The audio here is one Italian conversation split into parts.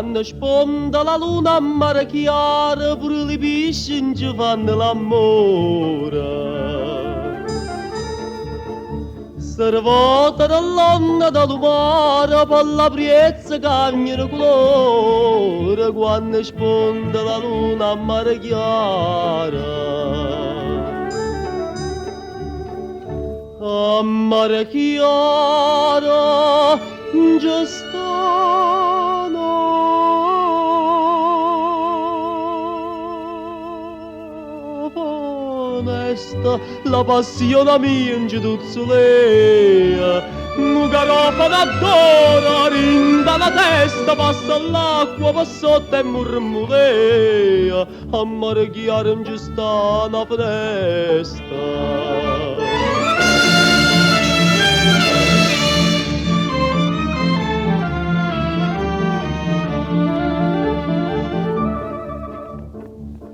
quando sponda la luna a mare chiara, pure le pesci non ci fanno l'amore. Servata dall'onna del mare, per la priezza cambiano colore, quando sponda la luna a mare chiara. A mare chiara già stanno onesta la passione mia in giudizzolea un garofano d'oro rinda la testa passa l'acqua passota e murmulea a mare chiara già sta una festa.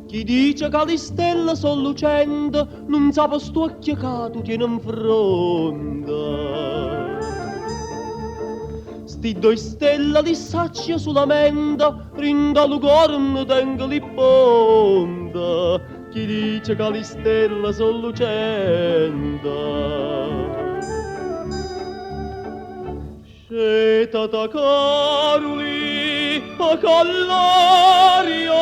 Chi dice che le stelle sono lucente non sa per sto occhio che tu tieni in fronte. Sti due stelle li saccia solamente rinda lo corno tengo li ponte. Chi dice che le stelle sono lucente scetata caruli a callario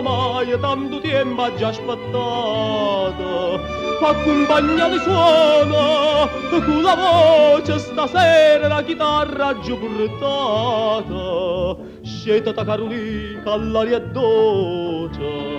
mai tanto tempo ha già aspettato accompagna il suono con la voce stasera la chitarra giù portata scetata Carolina all'aria dolce